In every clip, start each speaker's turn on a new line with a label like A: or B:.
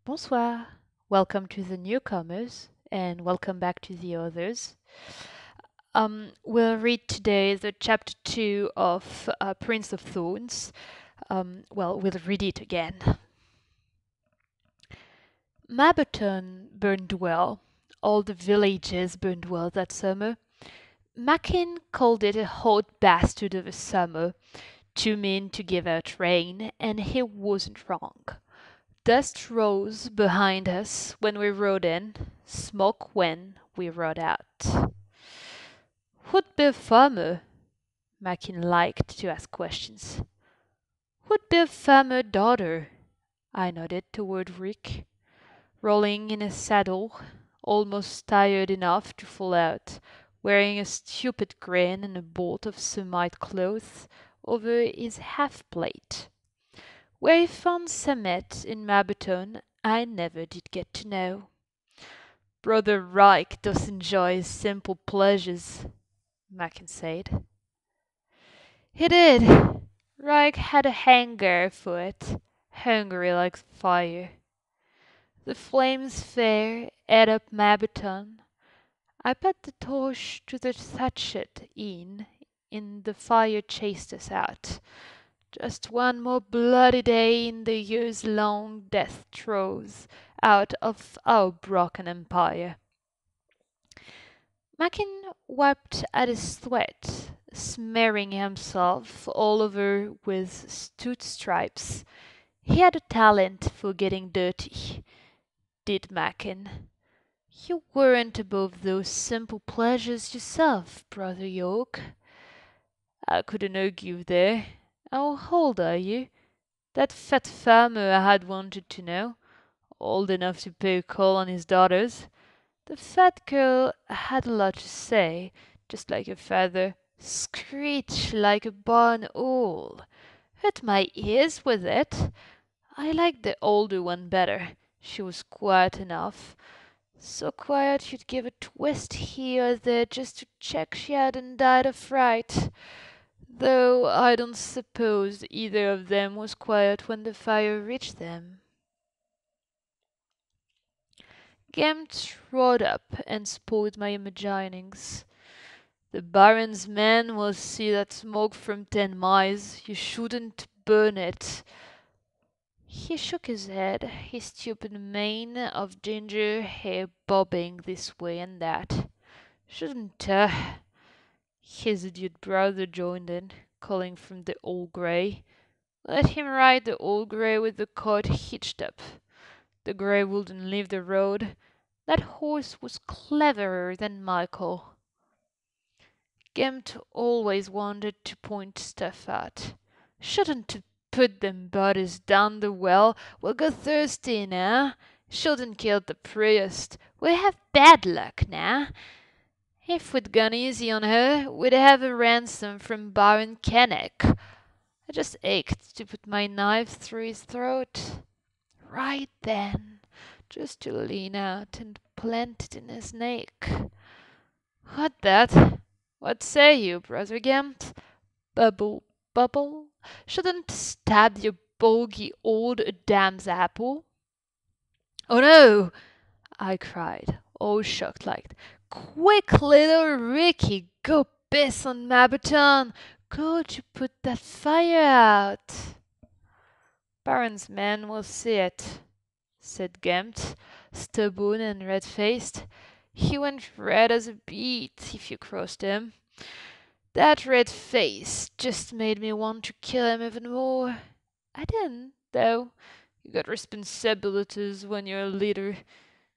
A: Bonsoir. Welcome to the newcomers and welcome back to the others. We'll read today the chapter 2 of Prince of Thorns. We'll read it again. Mabberton burned well. All the villages burned well that summer. Mackin called it a hot bastard of a summer, too mean to give out rain, and he wasn't wrong. Dust rose behind us when we rode in, smoke when we rode out. Who'd be a farmer? Mackin liked to ask questions. Who'd be a farmer daughter? I nodded toward Rick, rolling in his saddle, almost tired enough to fall out, wearing a stupid grin and a bolt of Semite cloth over his half-plate. Where he found Samet in Mabberton, I never did get to know. Brother Reich does enjoy his simple pleasures, Mackin said. He did. Reich had a hanger for it, hungry like fire. The flames fair ate up Mabberton. I put the torch to the Thatchet Inn, and the fire chased us out. Just one more bloody day in the years-long death throes out of our broken empire. Mackin wiped at his sweat, smearing himself all over with soot stripes. He had a talent for getting dirty, did Mackin. You weren't above those simple pleasures yourself, Brother York. I couldn't argue there. How old are you? That fat farmer I had wanted to know. Old enough to pay a call on his daughters. The fat girl had a lot to say, just like her father. Screech like a barn owl. Hurt my ears with it. I liked the older one better. She was quiet enough. So quiet you'd give a twist here or there just to check she hadn't died of fright. Though I don't suppose either of them was quiet when the fire reached them. Gemped rode up and spoiled my imaginings. The Baron's men will see that smoke from 10 miles. You shouldn't burn it. He shook his head, his stupid mane of ginger hair bobbing this way and that. Shouldn't His idiot brother joined in, calling from the old grey. Let him ride the old grey with the cart hitched up. The grey wouldn't leave the road. That horse was cleverer than Michael. Gempt always wanted to point stuff out. Shouldn't put them bodies down the well. We'll go thirsty now. Shouldn't kill the priest. We have bad luck now. If we'd gone easy on her, we'd have a ransom from Baron Kenneck. I just ached to put my knife through his throat. Right then, just to lean out and plant it in his neck. What that? What say you, Brother Gempt? Bubble, bubble? Shouldn't stab your bogey old dam's apple? Oh no! I cried, all shocked like. Quick, little Ricky, go piss on Mabberton. Go to put that fire out. Baron's men will see it, said Gempt, stubborn and red-faced. He went red as a beet if you crossed him. That red face just made me want to kill him even more. I didn't, though. You got responsibilities when you're a leader.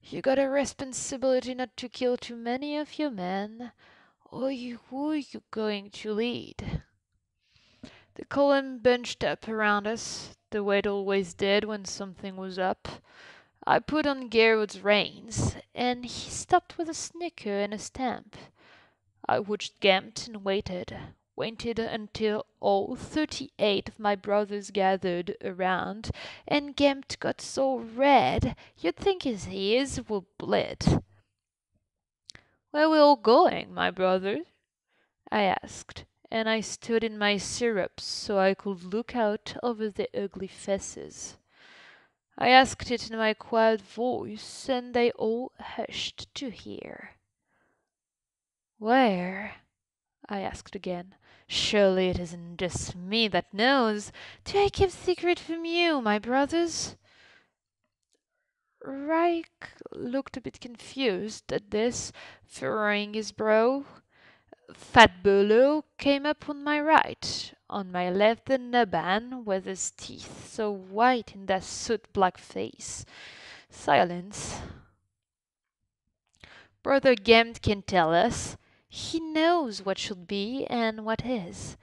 A: You got a responsibility not to kill too many of your men, or who are you going to lead? The column bunched up around us, the way it always did when something was up. I put on Gerard's reins, and he stopped with a snicker and a stamp. I watched Gempt and waited until all 38 of my brothers gathered around, and Gempt got so red you'd think his ears would bleed. Where are we all going, my brother? I asked, and I stood in my stirrups so I could look out over the ugly faces. I asked it in my quiet voice, and they all hushed to hear. Where? I asked again. Surely it isn't just me that knows. Do I keep secret from you, my brothers? Reich looked a bit confused at this, furrowing his brow. Fat Bolo came up on my right. On my left the Naban, with his teeth so white in that soot-black face. Silence. Brother Gemd can tell us. He knows what should be and what is.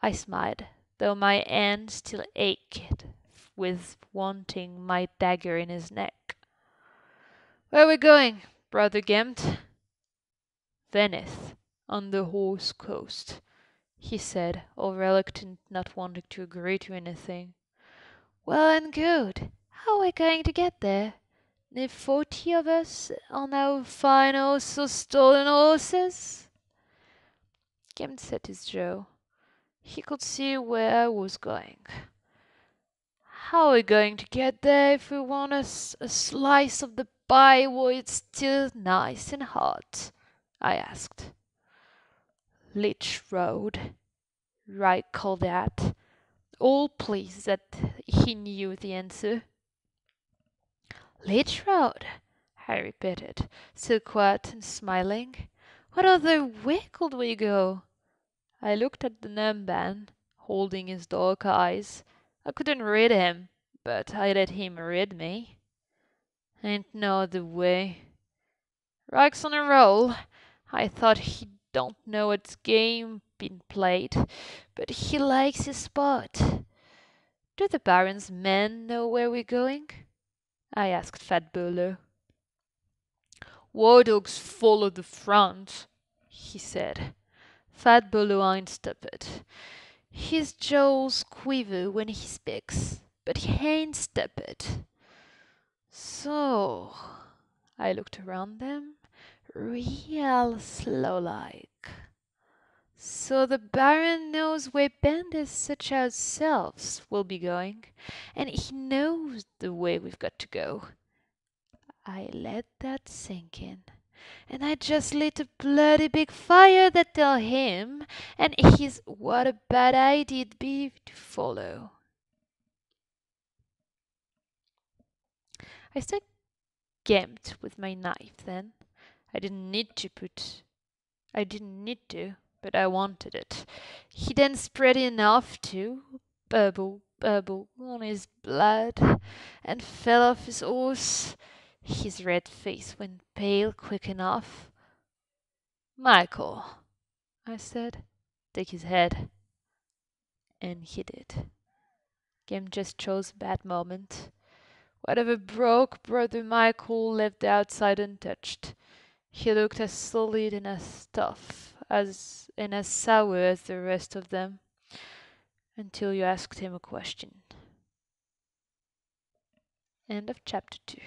A: I smiled, though my hand still ached with wanting my dagger in his neck. Where are we going, Brother Gemd? Venice, on the Horse Coast, he said, all reluctant, not wanting to agree to anything. Well and good. How are we going to get there? Near 40 of us on our fine also stolen horses? Gemd set his jaw. He could see where I was going. How are we going to get there if we want a slice of the pie while it's still nice and hot? I asked. Leech Road, Wright called out, all pleased that he knew the answer. Leech Road, I repeated, still quiet and smiling. What other way could we go? I looked at the Numban, holding his dark eyes. I couldn't read him, but I let him read me. Ain't no other way. Reich on a roll. I thought he don't know what game been played, but he likes his spot. Do the Baron's men know where we're going? I asked Fat Bolo. War dogs follow the front, he said. Fat Bolo ain't stupid. His jaws quiver when he speaks, but he ain't stupid. So, I looked around them, real slow-like. So the Baron knows where bandits such as ourselves will be going, and he knows the way we've got to go. I let that sink in, and I just lit a bloody big fire that tell him and his what a bad idea it'd be to follow. I stuck Gemd with my knife then. I didn't need to, but I wanted it. He then spread enough to burble, burble on his blood, and fell off his horse. His red face went pale quick enough. Michael, I said, take his head. And he did. Gem just chose a bad moment. Whatever broke, Brother Michael left the outside untouched. He looked as solid and as tough and as sour as the rest of them, until you asked him a question. End of chapter 2.